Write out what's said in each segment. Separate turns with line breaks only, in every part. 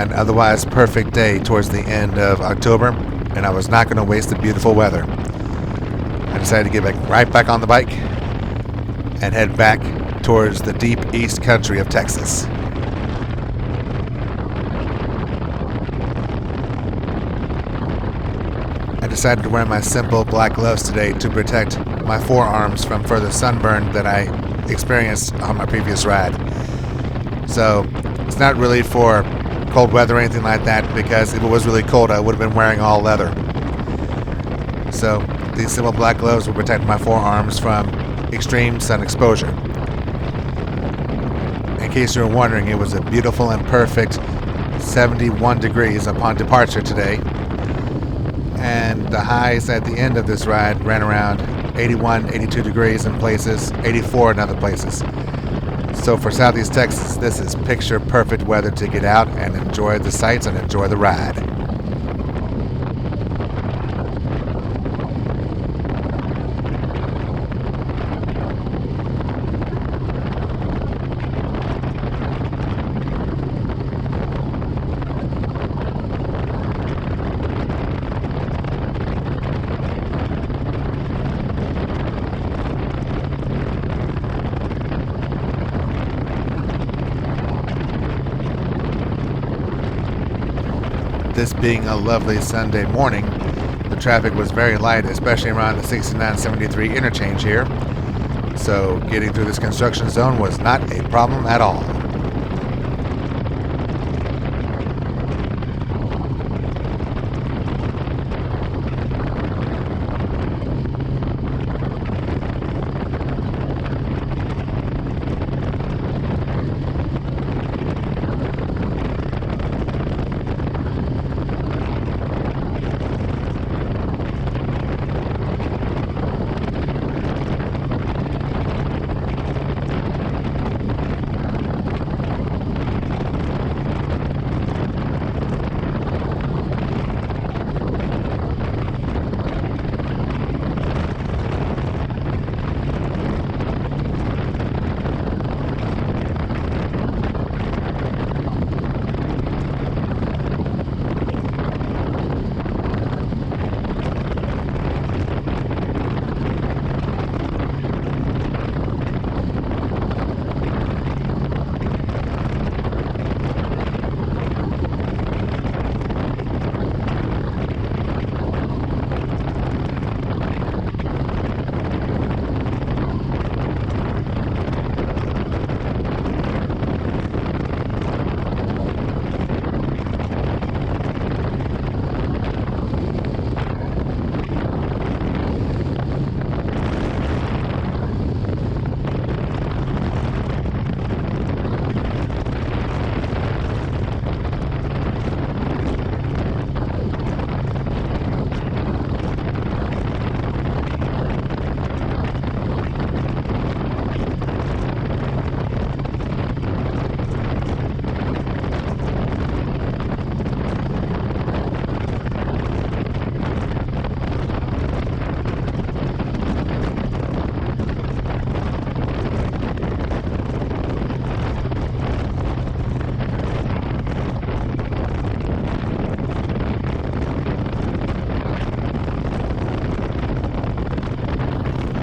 an otherwise perfect day towards the end of October, and I was not going to waste the beautiful weather. I decided to get right back on the bike and head back towards the deep east country of Texas. I decided to wear my simple black gloves today to protect my forearms from further sunburn that I experienced on my previous ride. So it's not really for cold weather or anything like that, because if it was really cold I would have been wearing all leather. So these simple black gloves will protect my forearms from extreme sun exposure. In case you're wondering, it was a beautiful and perfect 71 degrees upon departure today, and the highs at the end of this ride ran around 81, 82 degrees in places, 84 in other places. So for Southeast Texas, this is picture perfect weather to get out and enjoy the sights and enjoy the ride. This being a lovely Sunday morning, the traffic was very light, especially around the 6973 interchange here. So getting through this construction zone was not a problem at all.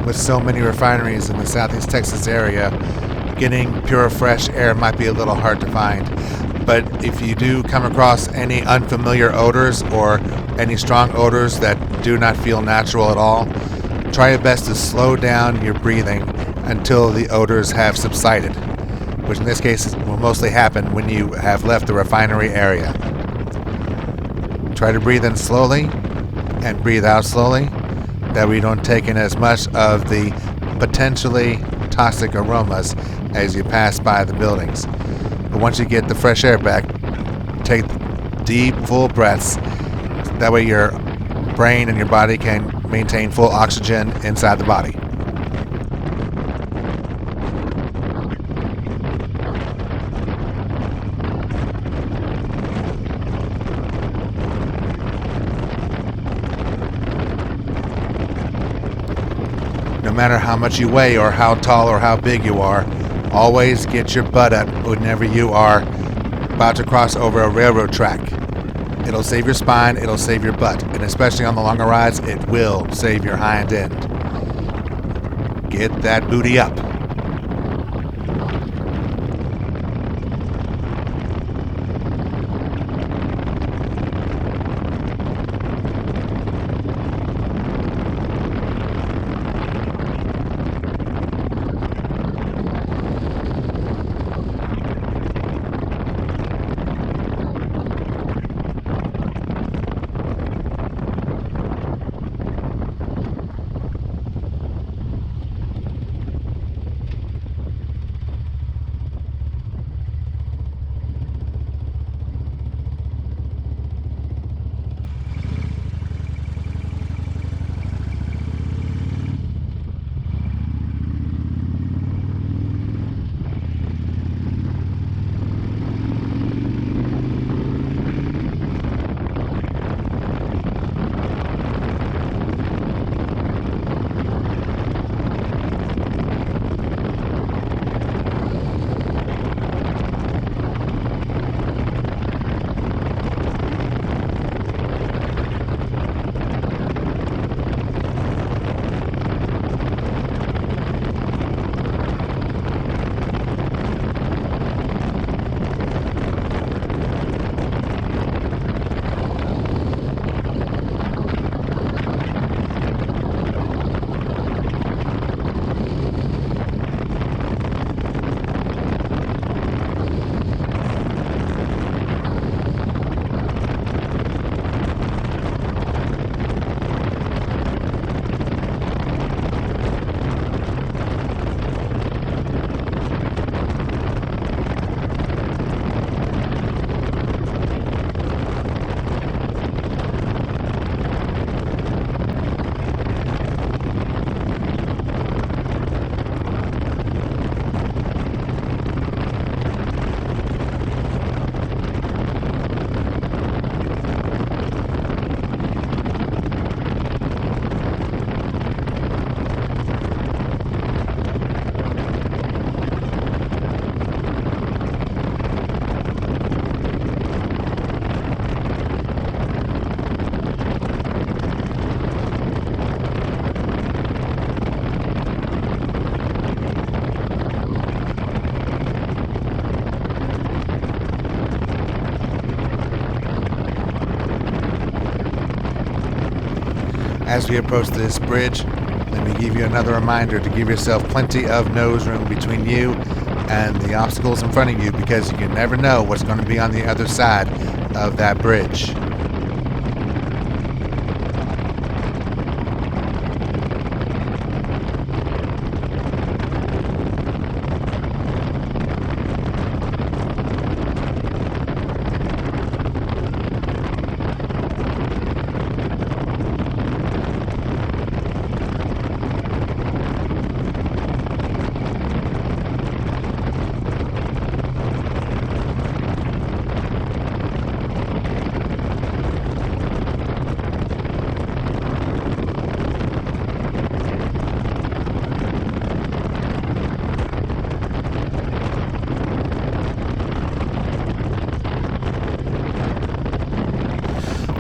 With so many refineries in the Southeast Texas area, getting pure fresh air might be a little hard to find. But if you do come across any unfamiliar odors or any strong odors that do not feel natural at all, try your best to slow down your breathing until the odors have subsided, which in this case will mostly happen when you have left the refinery area. Try to breathe in slowly and breathe out slowly. That we don't take in as much of the potentially toxic aromas as you pass by the buildings. But once you get the fresh air back, take deep, full breaths. That way your brain and your body can maintain full oxygen inside the body. No matter how much you weigh or how tall or how big you are, always get your butt up whenever you are about to cross over a railroad track. It'll save your spine, it'll save your butt, and especially on the longer rides, it will save your hind end. Get that booty up. As we approach this bridge, let me give you another reminder to give yourself plenty of nose room between you and the obstacles in front of you, because you can never know what's going to be on the other side of that bridge.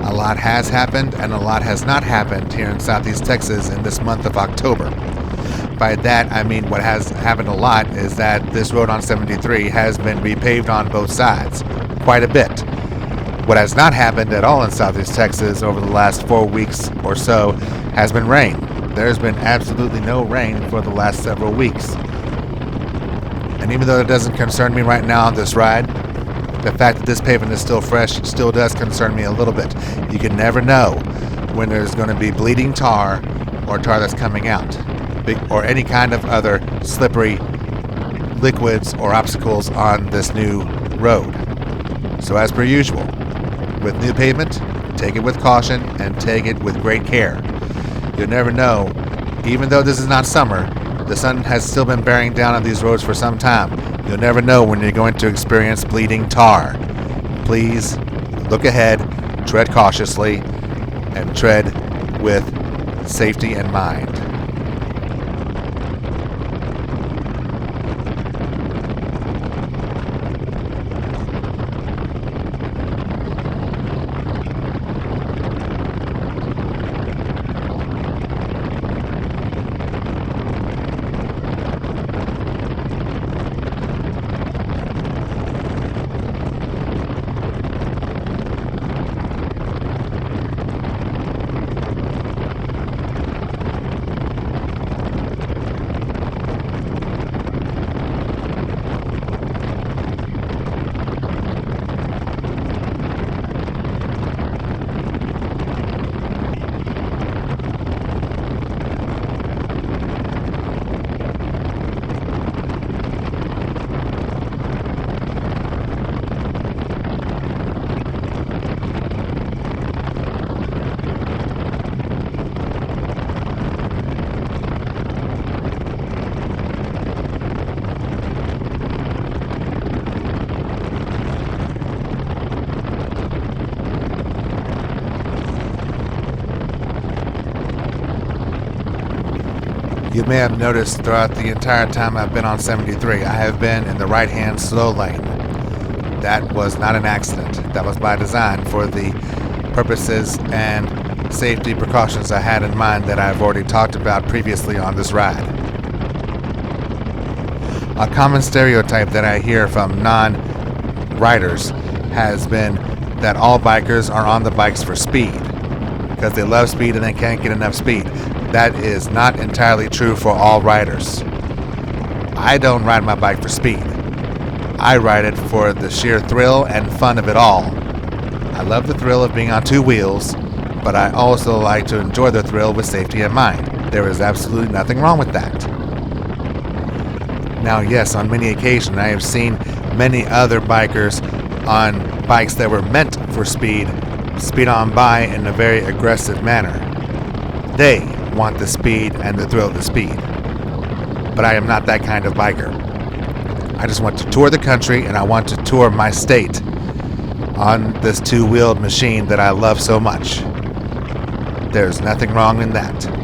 A lot has happened and a lot has not happened here in Southeast Texas in this month of October. By that, I mean what has happened a lot is that this road on 73 has been repaved on both sides, quite a bit. What has not happened at all in Southeast Texas over the last 4 weeks or so has been rain. There's been absolutely no rain for the last several weeks. And even though it doesn't concern me right now on this ride, the fact that this pavement is still fresh still does concern me a little bit. You can never know when there's going to be bleeding tar or tar that's coming out, or any kind of other slippery liquids or obstacles on this new road. So as per usual, with new pavement, take it with caution and take it with great care. You'll never know. Even though this is not summer, the sun has still been bearing down on these roads for some time. You'll never know when you're going to experience bleeding tar. Please look ahead, tread cautiously, and tread with safety in mind. You may have noticed throughout the entire time I've been on 73, I have been in the right-hand slow lane. That was not an accident. That was by design for the purposes and safety precautions I had in mind that I've already talked about previously on this ride. A common stereotype that I hear from non-riders has been that all bikers are on the bikes for speed because they love speed and they can't get enough speed. That is not entirely true for all riders. I don't ride my bike for speed. I ride it for the sheer thrill and fun of it all. I love the thrill of being on two wheels, but I also like to enjoy the thrill with safety in mind. There is absolutely nothing wrong with that. Now, yes, on many occasions I have seen many other bikers on bikes that were meant for speed on by in a very aggressive manner. They want the speed and the thrill of the speed. But I am not that kind of biker. I just want to tour the country and I want to tour my state on this two-wheeled machine that I love so much. There's nothing wrong in that.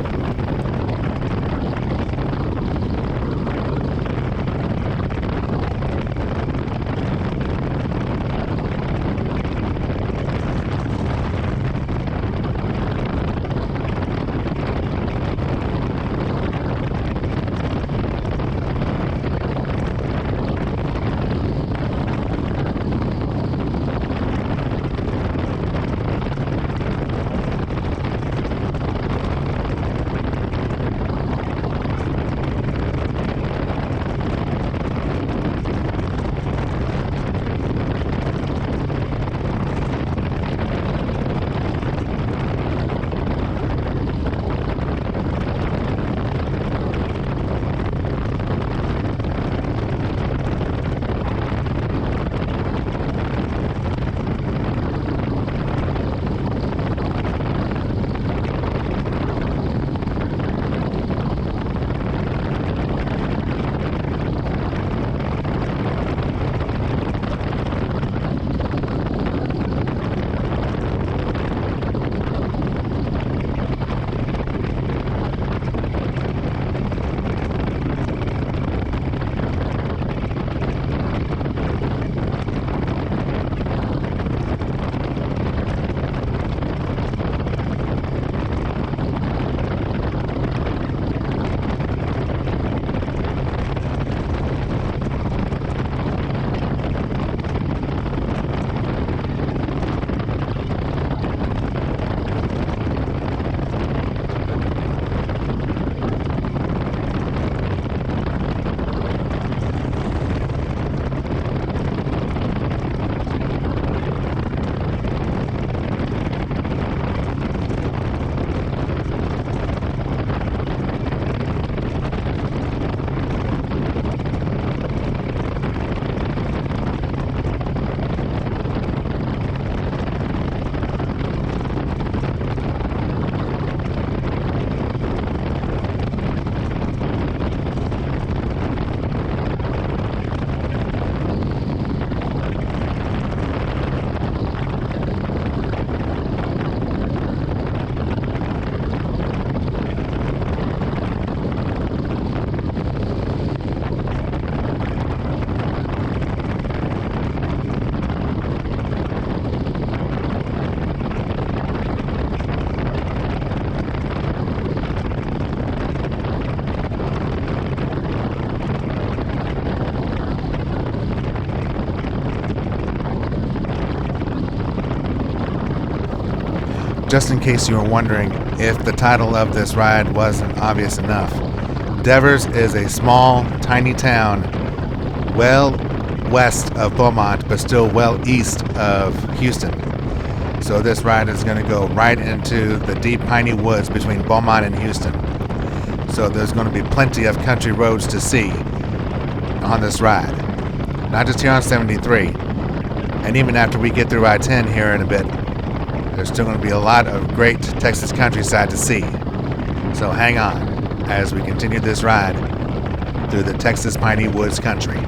Just in case you were wondering if the title of this ride wasn't obvious enough, Devers is a small, tiny town well west of Beaumont, but still well east of Houston. So this ride is going to go right into the deep piney woods between Beaumont and Houston. So there's going to be plenty of country roads to see on this ride. Not just here on 73. And even after we get through I-10 here in a bit, there's still going to be a lot of great Texas countryside to see. So hang on as we continue this ride through the Texas piney woods country.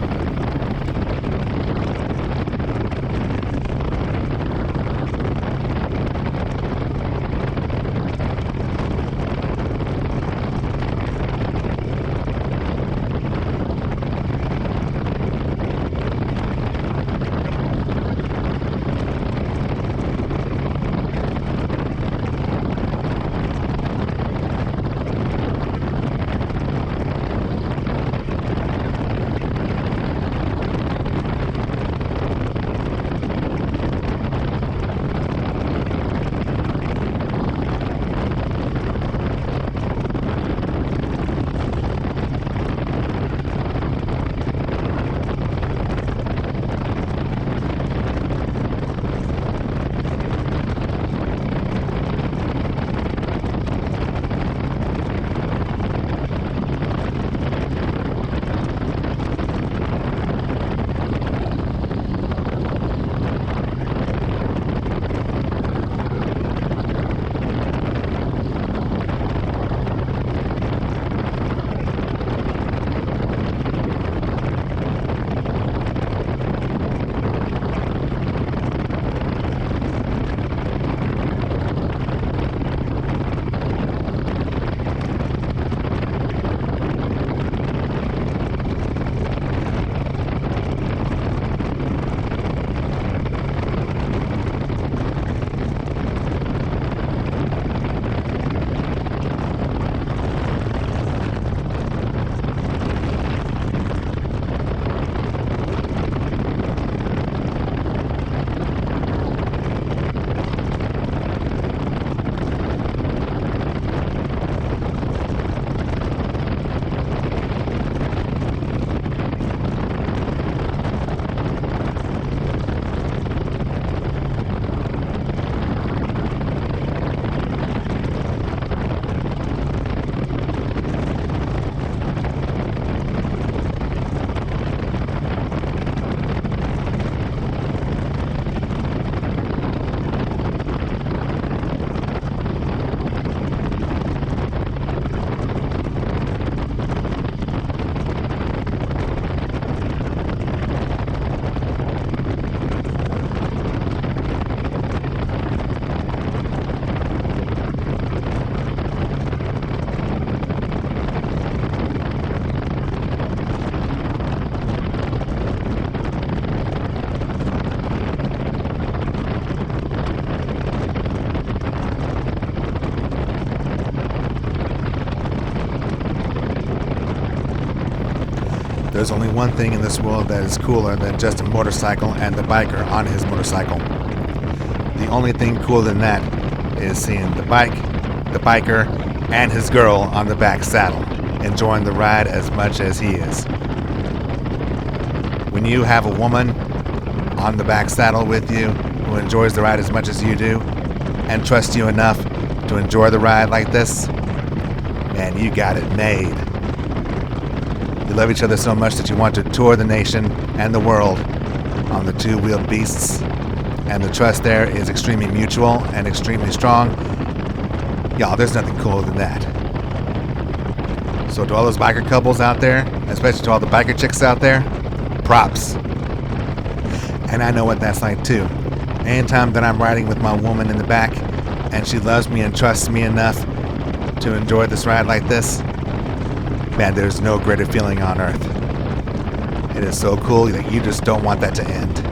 There's only one thing in this world that is cooler than just a motorcycle and the biker on his motorcycle. The only thing cooler than that is seeing the bike, the biker, and his girl on the back saddle, enjoying the ride as much as he is. When you have a woman on the back saddle with you who enjoys the ride as much as you do and trusts you enough to enjoy the ride like this, man, you got it made. You love each other so much that you want to tour the nation and the world on the two-wheeled beasts, and the trust there is extremely mutual and extremely strong. Y'all, there's nothing cooler than that. So to all those biker couples out there, especially to all the biker chicks out there, props. And I know what that's like too. Anytime that I'm riding with my woman in the back and she loves me and trusts me enough to enjoy this ride like this, man, there's no greater feeling on earth. It is so cool that you just don't want that to end.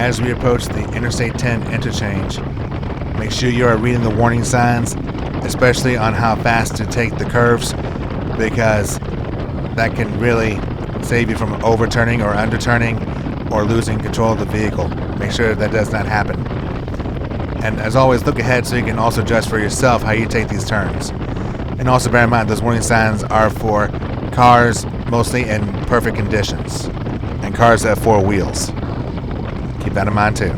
As we approach the Interstate 10 interchange, make sure you are reading the warning signs, especially on how fast to take the curves, because that can really save you from overturning or underturning or losing control of the vehicle. Make sure that does not happen. And as always, look ahead so you can also judge for yourself how you take these turns. And also bear in mind, those warning signs are for cars mostly in perfect conditions and cars that have 4 wheels. Keep that in mind too.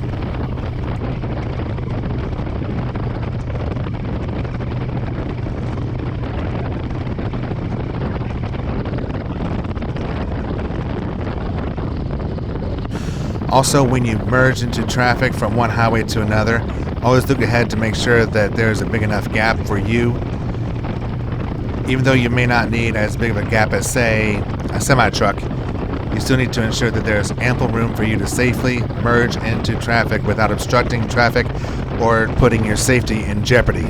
Also, when you merge into traffic from one highway to another, always look ahead to make sure that there's a big enough gap for you. Even though you may not need as big of a gap as, say, a semi-truck, you still need to ensure that there's ample room for you to safely merge into traffic without obstructing traffic or putting your safety in jeopardy.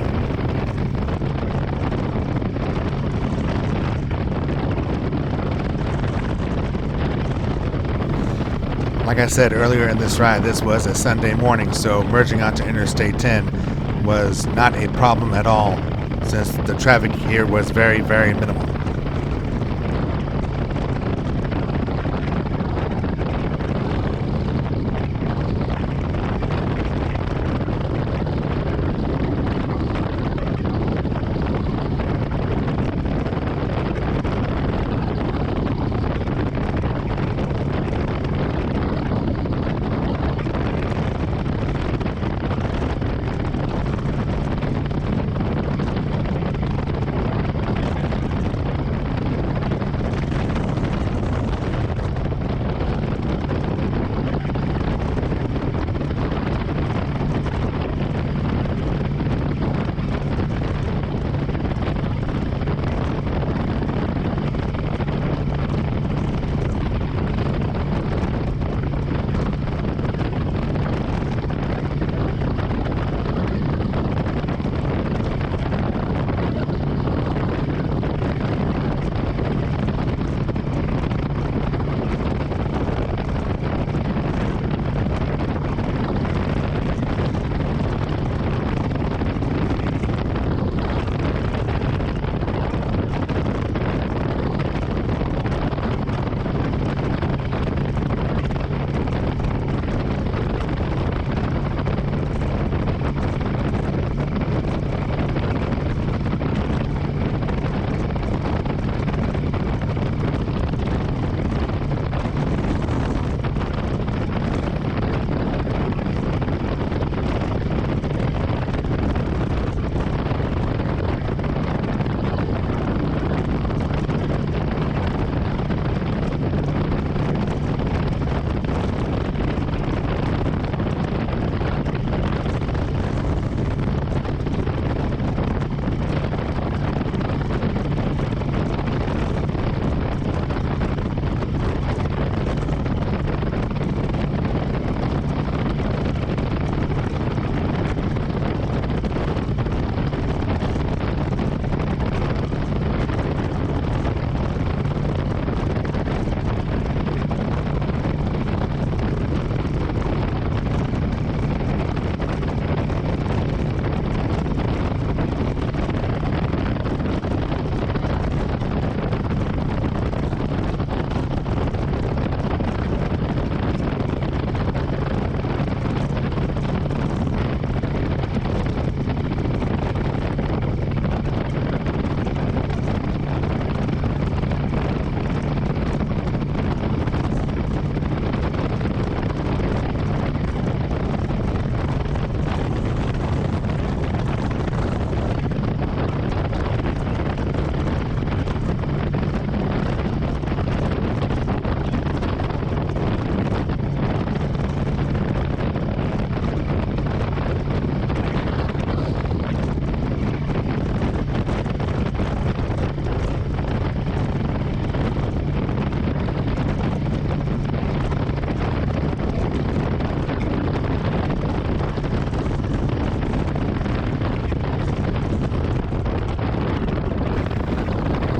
Like I said earlier in this ride, this was a Sunday morning, so merging onto Interstate 10 was not a problem at all, since the traffic here was very, very minimal.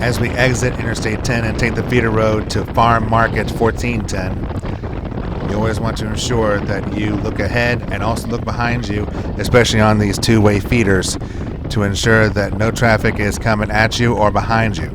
as we exit Interstate 10 and take the feeder road to Farm Market 1410. You always want to ensure that you look ahead and also look behind you, especially on these two-way feeders, to ensure that no traffic is coming at you or behind you.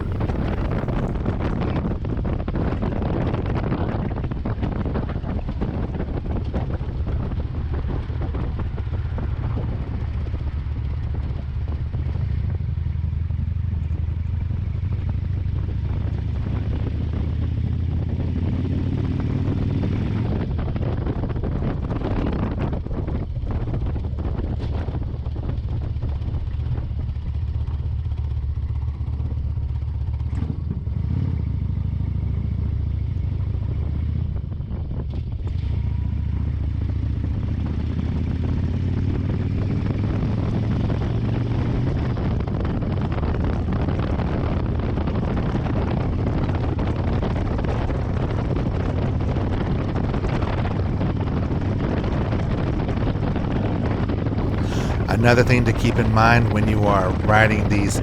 Another thing to keep in mind when you are riding these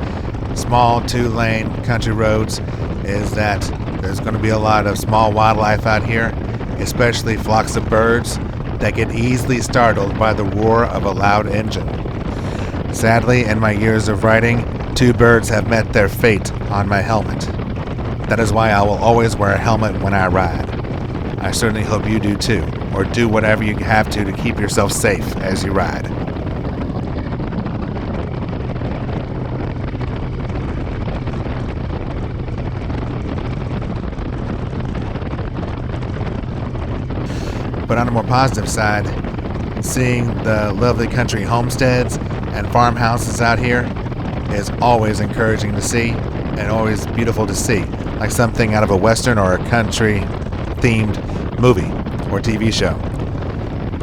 small two-lane country roads is that there's going to be a lot of small wildlife out here, especially flocks of birds that get easily startled by the roar of a loud engine. Sadly, in my years of riding, 2 birds have met their fate on my helmet. That is why I will always wear a helmet when I ride. I certainly hope you do too, or do whatever you have to keep yourself safe as you ride. But on a more positive side, seeing the lovely country homesteads and farmhouses out here is always encouraging to see and always beautiful to see, like something out of a western or a country-themed movie or TV show.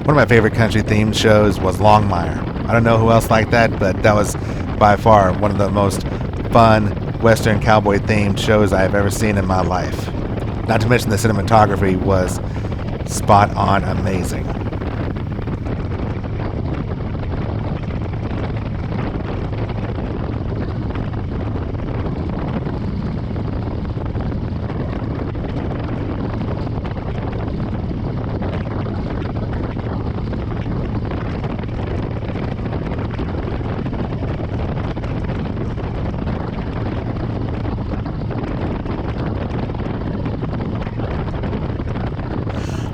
One of my favorite country-themed shows was Longmire. I don't know who else liked that, but that was by far one of the most fun western cowboy-themed shows I have ever seen in my life. Not to mention the cinematography was spot on amazing.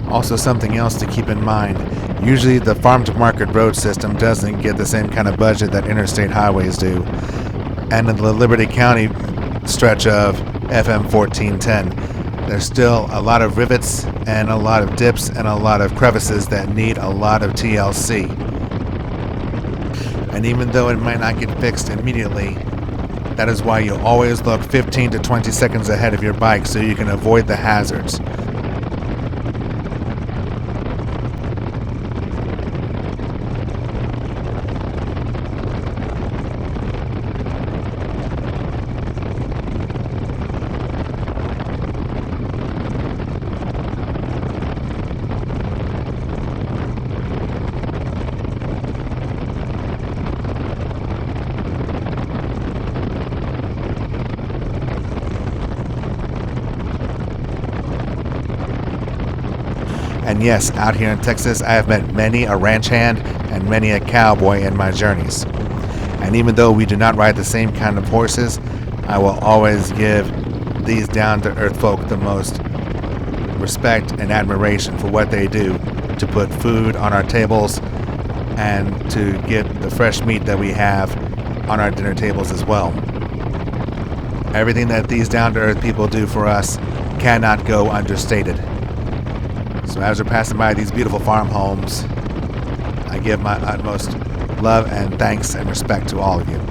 Also, something else to keep in mind, usually the farm-to-market road system doesn't get the same kind of budget that interstate highways do. And in the Liberty County stretch of FM 1410, there's still a lot of rivets and a lot of dips and a lot of crevices that need a lot of TLC. And even though it might not get fixed immediately, that is why you always look 15 to 20 seconds ahead of your bike so you can avoid the hazards. And yes, out here in Texas, I have met many a ranch hand and many a cowboy in my journeys. And even though we do not ride the same kind of horses, I will always give these down-to-earth folk the most respect and admiration for what they do to put food on our tables and to get the fresh meat that we have on our dinner tables as well. Everything that these down-to-earth people do for us cannot go understated. So as we're passing by these beautiful farm homes, I give my utmost love and thanks and respect to all of you.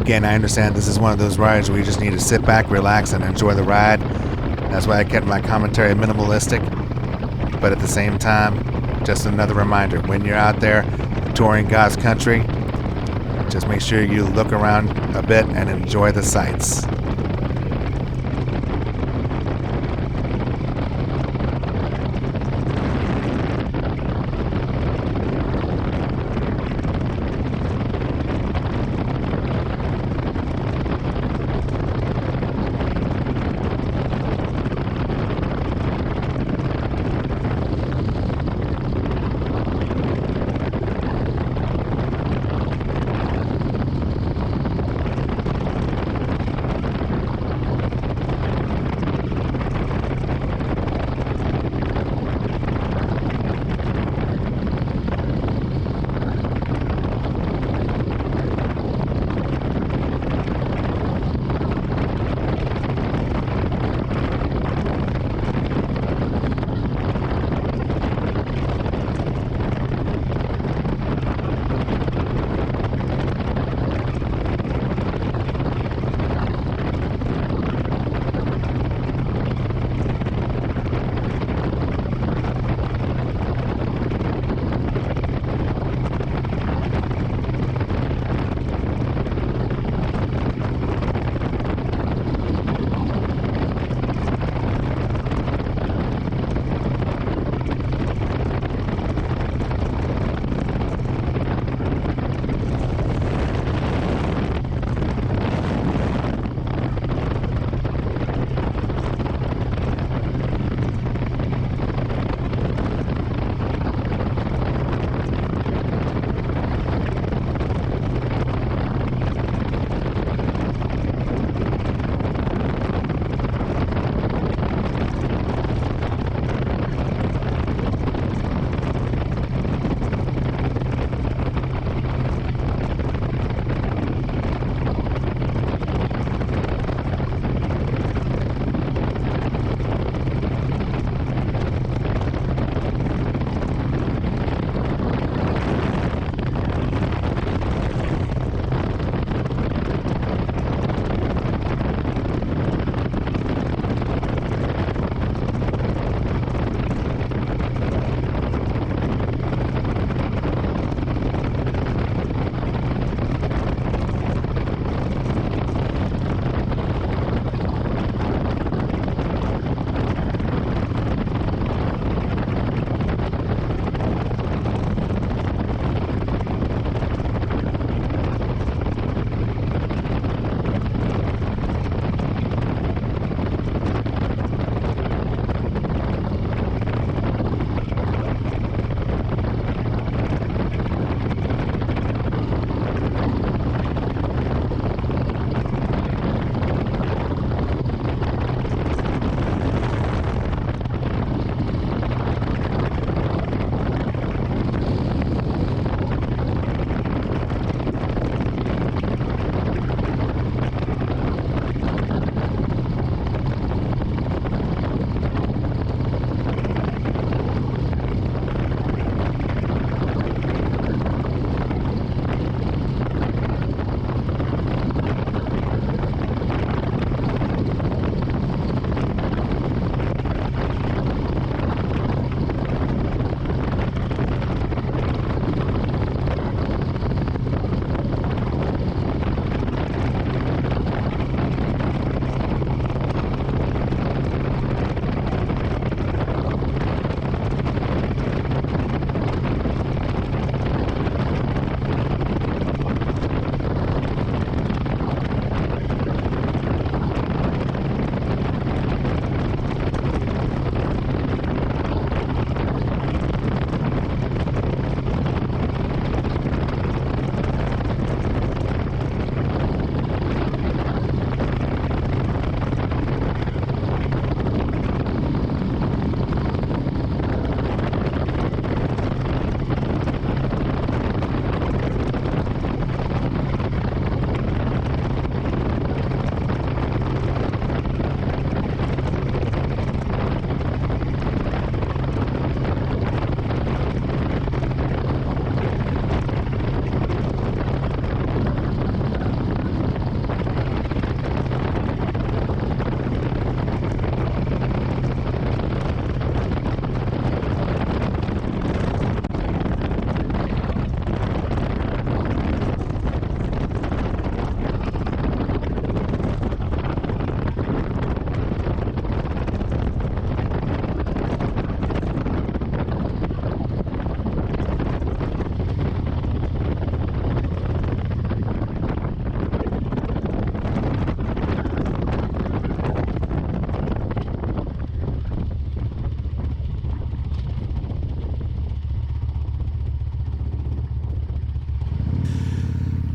Again, I understand this is one of those rides where you just need to sit back, relax, and enjoy the ride. That's why I kept my commentary minimalistic. But at the same time, just another reminder, when you're out there touring God's country, just make sure you look around a bit and enjoy the sights.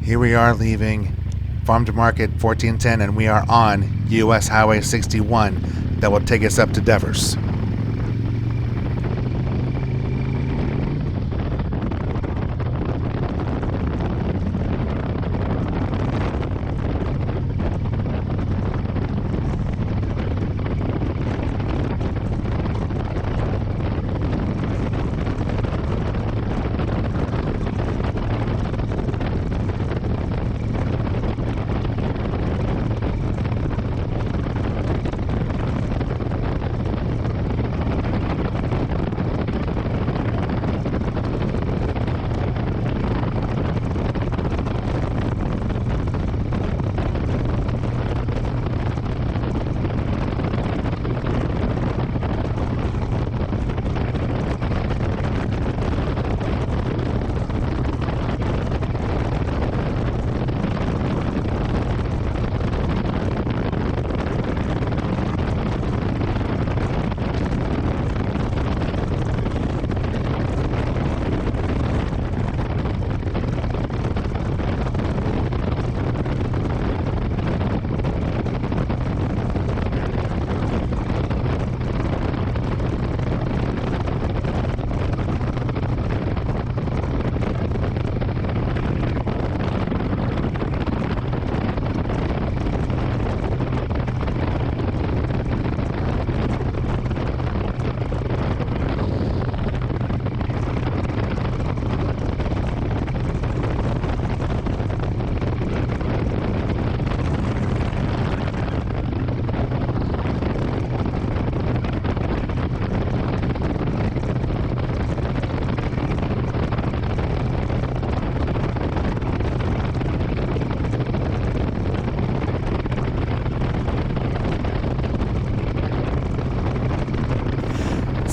Here we are leaving Farm to Market 1410, and we are on US Highway 61 that will take us up to Devers.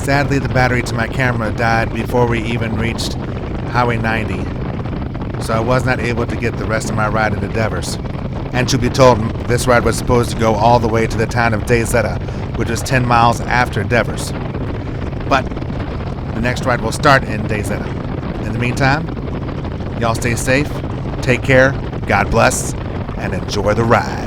Sadly, the battery to my camera died before we even reached Highway 90, so I was not able to get the rest of my ride into Devers. And to be told, this ride was supposed to go all the way to the town of DayZeta, which was 10 miles after Devers. But the next ride will start in DayZeta. In the meantime, y'all stay safe, take care, God bless, and enjoy the ride.